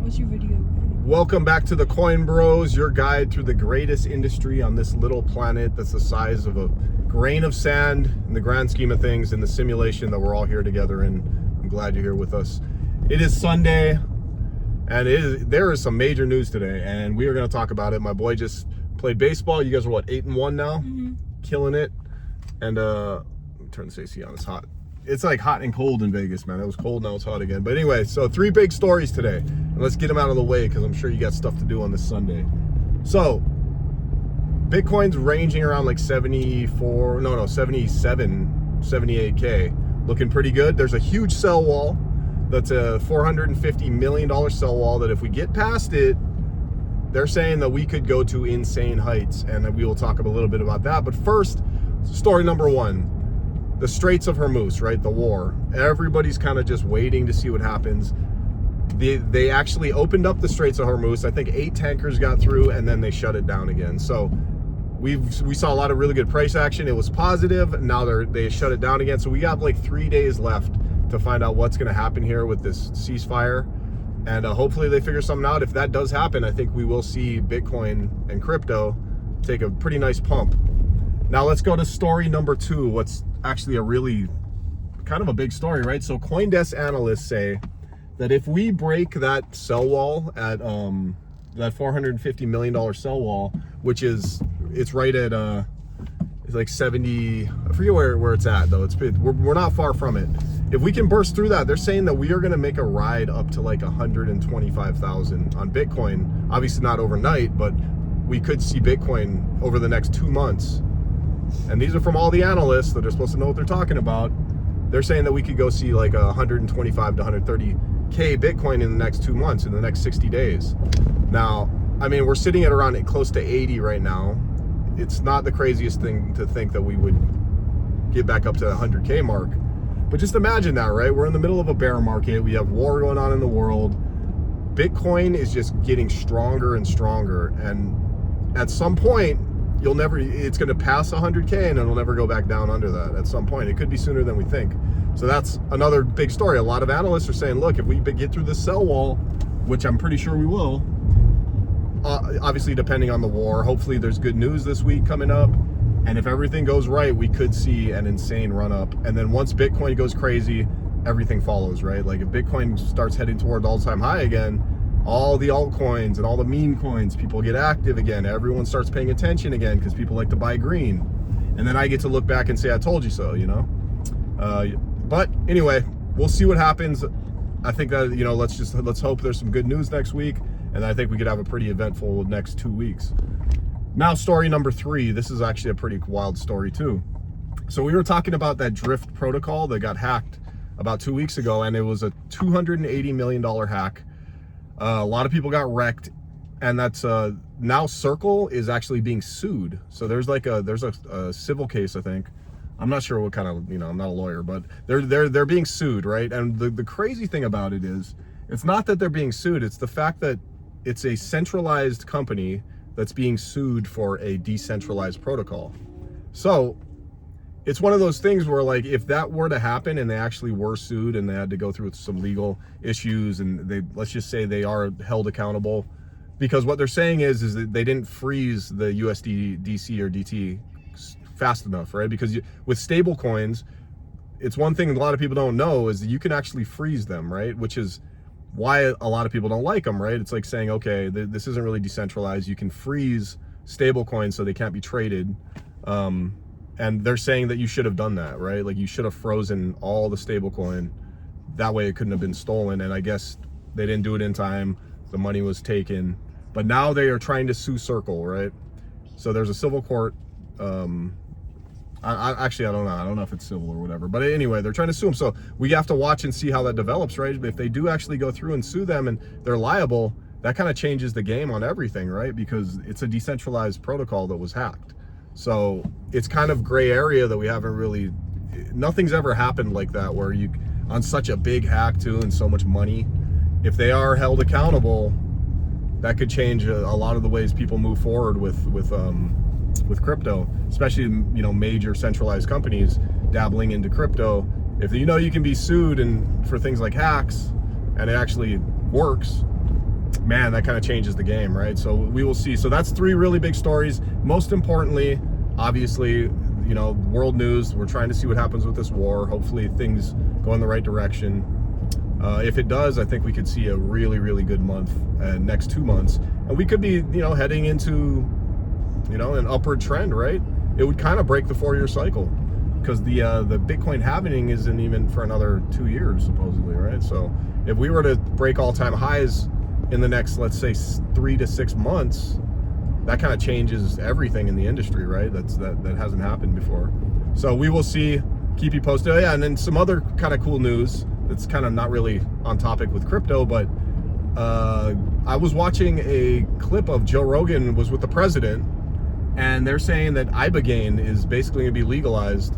What's your video? Welcome back to the Coinbros, your guide through the greatest industry on this little planet that's the size of a grain of sand in the grand scheme of things in the simulation that we're all here together in. I'm glad you're here with us. It is Sunday, and there is some major news today, and we are going to talk about it. My boy just played baseball. You guys are what, 8-1 now? Mm-hmm. Killing it. And let me turn this AC on. It's hot. It's like hot and cold in Vegas, man. It was cold, now it's hot again. But anyway, so 3 big stories today. And let's get them out of the way because I'm sure you got stuff to do on this Sunday. So, Bitcoin's ranging around like 77, 78K. Looking pretty good. There's a huge sell wall. That's a $450 million sell wall that if we get past it, they're saying that we could go to insane heights. And we will talk a little bit about that. But first, story number 1. The Straits of Hormuz, right? The war. Everybody's kind of just waiting to see what happens. They actually opened up the Straits of Hormuz. I think 8 tankers got through, and then they shut it down again. So we saw a lot of really good price action. It was positive. Now they shut it down again. So we got like 3 days left to find out what's going to happen here with this ceasefire. And hopefully they figure something out. If that does happen, I think we will see Bitcoin and crypto take a pretty nice pump. Now let's go to story number 2. What's actually a really kind of a big story, right? So Coinbase analysts say that if we break that sell wall at that $450 million sell wall, which it's right at it's like 70, I forget where it's at though. We're not far from it. If we can burst through that, they're saying that we are going to make a ride up to like 125,000 on Bitcoin. Obviously not overnight, but we could see Bitcoin over the next 2 months. And these are from all the analysts that are supposed to know what they're talking about. They're saying that we could go see like 125 to 130K Bitcoin in the next 2 months, in the next 60 days. Now, I mean, we're sitting at around close to 80 right now. It's not the craziest thing to think that we would get back up to the 100K mark. But just imagine that, right? We're in the middle of a bear market. We have war going on in the world. Bitcoin is just getting stronger and stronger. And at some point, it's going to pass 100K and it'll never go back down under that at some point. It could be sooner than we think. So that's another big story. A lot of analysts are saying, look, if we get through this sell wall, which I'm pretty sure we will, obviously depending on the war, hopefully there's good news this week coming up. And if everything goes right, we could see an insane run up. And then once Bitcoin goes crazy, everything follows, right? Like if Bitcoin starts heading toward all-time high again, all the altcoins and all the meme coins, people get active again. Everyone starts paying attention again because people like to buy green. And then I get to look back and say, I told you so, you know? But anyway, we'll see what happens. I think that, you know, let's hope there's some good news next week. And I think we could have a pretty eventful next 2 weeks. Now, story number 3. This is actually a pretty wild story too. So we were talking about that Drift protocol that got hacked about 2 weeks ago, and it was a $280 million hack. A lot of people got wrecked, and that's now Circle is actually being sued. So there's a civil case, I think. I'm not sure what kind of, you know, I'm not a lawyer, but they're being sued, right? And the crazy thing about it is, it's not that they're being sued, it's the fact that it's a centralized company that's being sued for a decentralized protocol. So it's one of those things where, like, if that were to happen and they actually were sued and they had to go through some legal issues, and let's just say they are held accountable, because what they're saying is that they didn't freeze the USDC or DT fast enough, right? Because with stable coins, it's one thing a lot of people don't know is that you can actually freeze them, right? Which is why a lot of people don't like them, right? It's like saying, okay, this isn't really decentralized. You can freeze stable coins so they can't be traded. And they're saying that you should have done that, right? Like you should have frozen all the stablecoin. That way it couldn't have been stolen. And I guess they didn't do it in time. The money was taken. But now they are trying to sue Circle, right? So there's a civil court. Actually, I don't know. I don't know if it's civil or whatever. But anyway, they're trying to sue them. So we have to watch and see how that develops, right? If they do actually go through and sue them and they're liable, that kind of changes the game on everything, right? Because it's a decentralized protocol that was hacked. So it's kind of gray area that we haven't really, nothing's ever happened like that where you, on such a big hack too and so much money, if they are held accountable, that could change a lot of the ways people move forward with crypto, especially, you know, major centralized companies dabbling into crypto. If you know you can be sued and for things like hacks and it actually works, man, that kind of changes the game, right? So we will see. So that's 3 really big stories. Most importantly, obviously, you know, world news. We're trying to see what happens with this war. Hopefully things go in the right direction. If it does, I think we could see a really, really good month, next 2 months. And we could be, you know, heading into, you know, an upward trend, right? It would kind of break the 4-year cycle, because the Bitcoin halving isn't even for another 2 years, supposedly, right? So if we were to break all-time highs in the next, let's say, 3 to 6 months, that kind of changes everything in the industry, right? That hasn't happened before. So we will see. Keep you posted. Oh, yeah, and then some other kind of cool news that's kind of not really on topic with crypto, but I was watching a clip of Joe Rogan was with the president, and they're saying that ibogaine is basically going to be legalized,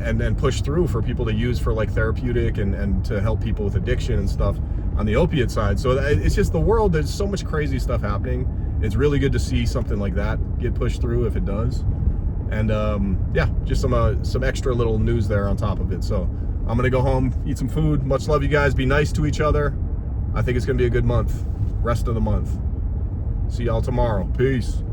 and then pushed through for people to use for like therapeutic and to help people with addiction and stuff on the opiate side. So it's just the world, there's so much crazy stuff happening. It's really good to see something like that get pushed through if it does. And yeah, just some extra little news there on top of it. So I'm gonna go home, eat some food. Much love, you guys. Be nice to each other. I think it's gonna be a good month, rest of the month. See y'all tomorrow. Peace.